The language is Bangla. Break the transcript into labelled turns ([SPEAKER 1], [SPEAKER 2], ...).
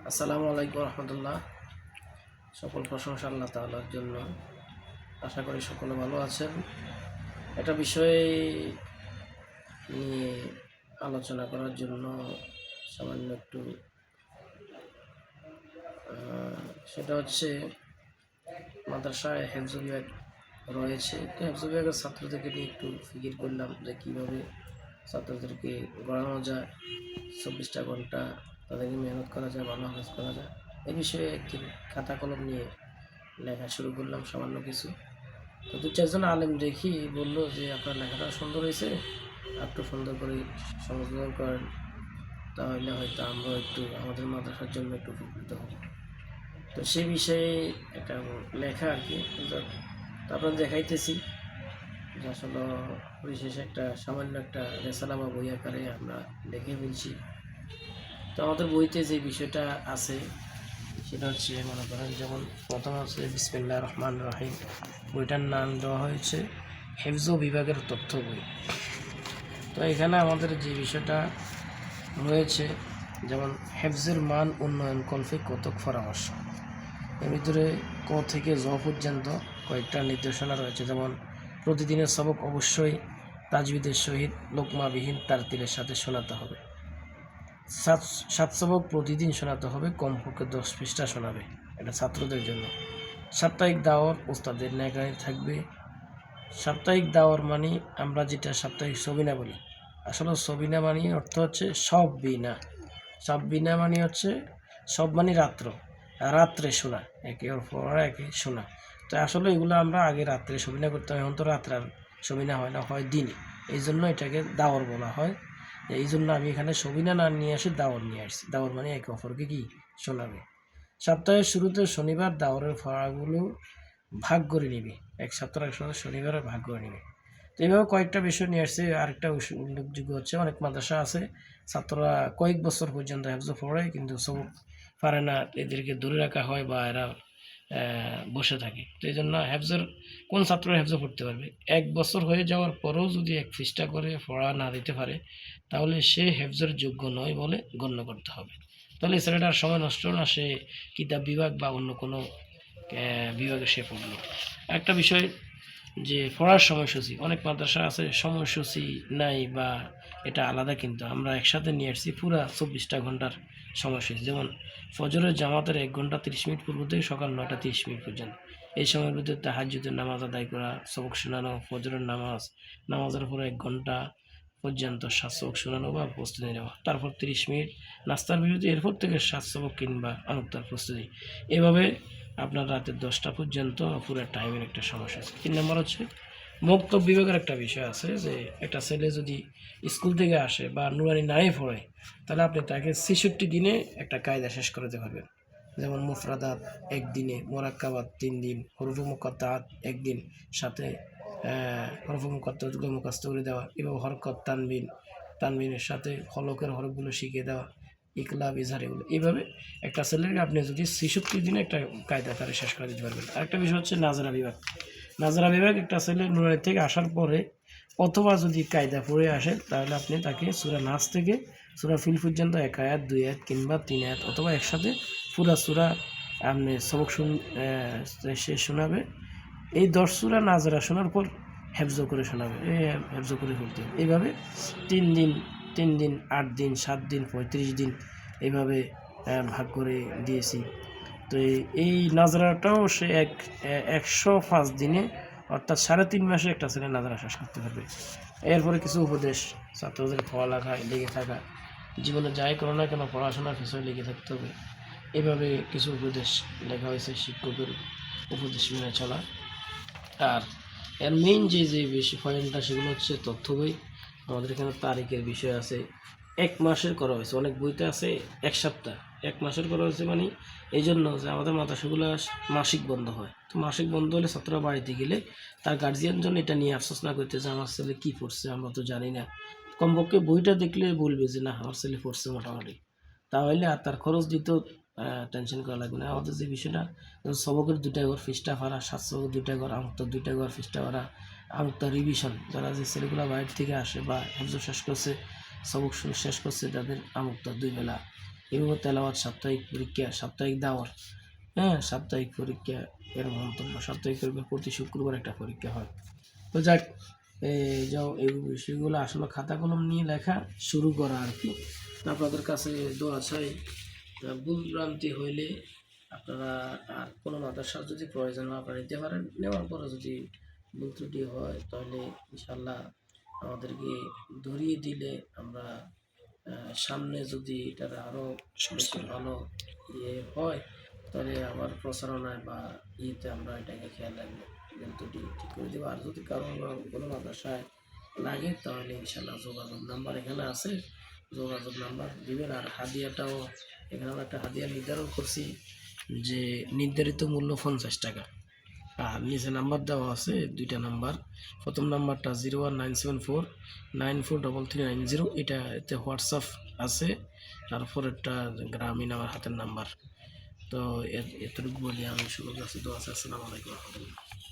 [SPEAKER 1] আসসালামু আলাইকুম রহমতুল্লাহ। সকল প্রশংসা আল্লাহ তাআলার জন্য। আশা করি সকলে ভালো আছেন। একটা বিষয় নিয়ে আলোচনা করার জন্য সামান্য একটু সেটা হচ্ছে মাদ্রাসায় হেফজ বিভাগ রয়েছে। তো হেফজ বিভাগের ছাত্রদেরকে নিয়ে একটু ফিকির করলাম যে কীভাবে ছাত্রদেরকে গড়ানো যায়, 24টা ঘন্টা তাদেরকে মেহনত করা যায়, ভালো হাফেজ করা যায়। এই বিষয়ে একদিন খাতা কলম নিয়ে লেখা শুরু করলাম সামান্য কিছু। তো দু চারজন আলেম দেখি বললো যে আপনার লেখাটা সুন্দর হয়েছে, একটু সুন্দর করে সংশোধন করেন, তাহলে হয়তো আমরা একটু আমাদের মাদ্রাসার জন্য একটু উপকৃত হব। তো সেই বিষয়ে একটা লেখা আর কি তারপর দেখাইতেছি যে আসলে বিশেষ একটা সামান্য একটা রেসালা বা বই আকারে আমরা লিখে ফেলছি। তো আমাদের বইতে যে বিষয়টা আছে সেটা হচ্ছে মনে করেন যেমন প্রথম হচ্ছে বিসমিল্লাহির রহমানির রহিম। বইটার নাম দেওয়া হয়েছে হেফজ বিভাগের তথ্য বই। তো এখানে আমাদের যে বিষয়টা রয়েছে যেমন হেফজের মান উন্নয়ন কল্পে কতক পরামর্শ, এর ভিতরে ক থেকে জ পর্যন্ত কয়েকটা নির্দেশনা রয়েছে। যেমন প্রতিদিনের সবক অবশ্যই তাজবিদের সহিত লোকমাবিহীন তারতিলের সাথে শোনাতে হবে। সাত সবক প্রতিদিন শোনাতে হবে, কমপক্ষে 10 পৃষ্ঠা শোনাবে, এটা ছাত্রদের জন্য। সাপ্তাহিক দাওয়ার ওস্তাদের নেগায় থাকবে। সাপ্তাহিক দাওয়ার মানে আমরা যেটা সাপ্তাহিক সবিনা বলি, আসলে সবিনা মানে অর্থ হচ্ছে সব বিনা। সব বিনা মানে হচ্ছে সব মানে রাত্রে শোনা, একের পর একে শোনা। তো আসলে এগুলো আমরা আগে রাত্রে সবিনা করতাম, এখন তো রাত্রে আর সবিনা হয় না, হয় দিনে। এই জন্য এটাকে দাওয়ার বলা হয়। এই জন্য আমি এখানে সবিনা না নিয়ে আসি, দাওয়ার নিয়ে আসছি। দাওয়ার মানে একে অপরকে কি শোনাবে। সপ্তাহের শুরুতে শনিবার দাওয়ারের ফড়াগুলো ভাগ করে নিবে, এক সপ্তাহ একসাথে শনিবারে ভাগ করে নিবে। তো এইভাবে কয়েকটা বিষয় নিয়ে আসছে। আরেকটা উল্লেখযোগ্য হচ্ছে অনেক মাদ্রাসা আছে ছাত্ররা কয়েক বছর পর্যন্ত হেফজ পড়ে কিন্তু সব পারে না, এদেরকে দূরে রাখা হয় বা এরা বসে থাকে। তো এই জন্য হেফজের কোন ছাত্র হেফজ পড়তে পারবে, 1 বছর হয়ে যাওয়ার পরেও যদি 1 পৃষ্ঠা করে পড়া না দিতে পারে তাহলে সে হেফজের যোগ্য নয় বলে গণ্য করতে হবে। তাহলে ছেলেটার সময় নষ্ট না, সে কিতাব বিভাগ বা অন্য কোনো বিভাগে সে পড়লো। একটা বিষয় যে পড়ার সময়সূচি, অনেক মাদ্রাসা আছে সময়সূচি নাই বা এটা আলাদা, কিন্তু আমরা একসাথে নিয়ে আসছি পুরা 24টা ঘন্টার সময়সূচি। যেমন ফজরের জামাতের 1 ঘন্টা 30 মিনিট পূর্ব থেকে সকাল 9টা 30 মিনিট পর্যন্ত, এই সময়ের ভিতরে তাহাজ্জুদের নামাজ আদায় করা, সবক শোনানো, ফজরের নামাজের পরে 1 ঘন্টা পর্যন্ত 7 সবক শোনানো বা প্রস্তুতি নেওয়া, তারপর 30 মিনিট নাস্তার বিরতি, এরপর থেকে 7 সবক কিংবা আমুক্তার প্রস্তুতি। এভাবে আপনার রাতে 10টা পর্যন্ত পুরো টাইমের একটা সমস্যা আছে। 3 নম্বর হচ্ছে মক্তব বিভাগের একটা বিষয় আছে যে একটা ছেলে যদি স্কুল থেকে আসে বা নুরানি নাই পড়ে তাহলে আপনি তাকে 66 দিনে একটা কায়দা শেষ করতে পারবেন। যেমন মুফরাদাত 1 দিনে, মোরাক্কাবাত 3 দিন, হরফে মুকাত্তাআত 1 দিন, সাথে হরফে মুকাত্তাআতগুলো মুখস্থ করে দেওয়া, এবং হরকত তানবিনের সাথে হলকের হরফগুলো শিখিয়ে দেওয়া, ইকলাব ইজহার, এগুলো। এইভাবে একটা ছেলেকে আপনি যদি 66 দিনে একটা কায়দা তারা শেষ করে দিতে পারবেন। আরেকটা বিষয় হচ্ছে নাজরা বিভাগ একটা ছেলে নুরানি থেকে আসার পরে অথবা যদি কায়দা পড়ে আসে তাহলে আপনি তাকে সূরা নাস থেকে সূরা ফিল পর্যন্ত 1 আয়াত 2 আয়াত কিংবা 3 আয়াত অথবা একসাথে পুরা সূরা আপনি সবক সে শোনাবে। এই 10 সূরা নাজরা শোনার পর হেফজ করে শোনাবে, হেফজ করে ফেলতে হবে। এইভাবে 3 দিন 8 দিন 7 দিন 35 দিন এইভাবে ভাগ করে দিয়েছি। তো এই নাজরাটাও সে 105 দিনে, অর্থাৎ 3.5 মাসে একটা ছেলে নাজরা শেষ করতে পারবে। এরপরে কিছু উপদেশ, ছাত্রদের পড়ালেখায় লেগে থাকা, জীবনে যাই করো না কেন পড়াশোনার পিছনে লেগে থাকতে হবে। এভাবে কিছু উপদেশ লেখা হয়েছে, শিক্ষকের উপদেশ মেনে চলা। আর এর মেইন যে বেশি পয়েন্টটা সেগুলো হচ্ছে তথ্য বই। আমাদের এখানে তারিখের বিষয় আছে, 1 মাসের করা হয়েছে, অনেক বইতে আছে 1 সপ্তাহ, 1 মাসের করা হয়েছে। মানে এই জন্য যে আমাদের মাদ্রাসাগুলো মাসিক বন্ধ হয়, তো মাসিক বন্ধ হলে ছাত্ররা বাড়িতে গেলে তার গার্জিয়ান জন্য এটা নিয়ে আফসোস না করতে যে আমার ছেলে কী পড়ছে আমরা তো জানি না, কমপক্ষে বইটা দেখলে বলবে যে না আমার ছেলে পড়ছে মোটামুটি, তাহলে আর তার খরচ দিতেও টেনশন করা লাগবে না। আমাদের যে বিষয়টা সবকের 2টা ঘর পৃষ্ঠা ভরা, 7 সবক 2টা ঘর, আমুক্ত 2টা ঘর পৃষ্ঠা ভরা, আমুক্ত রিভিশন, যারা যে ছেলেগুলো বাইরে থেকে আসে বা হেফজ শেষ করছে, সবক শেষ করছে, তাদের আমুক্ত 2 বেলা এইভাবে তেলাওয়াত, সাপ্তাহিক পরীক্ষা, সাপ্তাহিক দাওয়াত, হ্যাঁ সাপ্তাহিক পরীক্ষা, এর মন্তব্য, সাপ্তাহিক পরীক্ষা প্রতি শুক্রবার একটা পরীক্ষা হয়। তো যাক, এই যাও এই বিষয়গুলো আসলে খাতা কলম নিয়ে লেখা শুরু করা আর কি। আপনাদের কাছে দোয়া চাই, ভুল ভ্রান্তি হইলে আপনারা আর কোনো মাদ্রাসার যদি প্রয়োজন হয় আপনারা নিতে পারেন, নেওয়ার পরে যদি ভুল ত্রুটি হয় তাহলে ইনশাল্লাহ আমাদেরকে ধরিয়ে দিলে আমরা সামনে যদি এটার আরও বেশি ভালো ইয়ে হয় তাহলে আবার প্রচারণায় বা ইয়েতে আমরা এটাকে খেয়াল রাখবো, ত্রুটি ঠিক করে দেবো। আর যদি কারো কোনো মাদ্রাসায় লাগে তাহলে ইনশাল্লাহ যোগাযোগ নাম্বার এখানে আছে, যোগাযোগ নাম্বার দিবেন। আর হাদিয়াটাও এখানে আমরা একটা হাদিয়া নির্ধারণ করছি যে নির্ধারিত মূল্য 50 টাকা। আর নিচে নাম্বার দেওয়া আছে দুইটা নাম্বার, প্রথম নাম্বারটা 01974943390, এটা এতে হোয়াটসঅ্যাপ আছে। তারপর একটা গ্রামীণ আমার হাতের নাম্বার। তো এতটুকু বলি আমি শুরু করছি। দোয়া আছে। আসসালামু আলাইকুম রহমতুল্লাহ।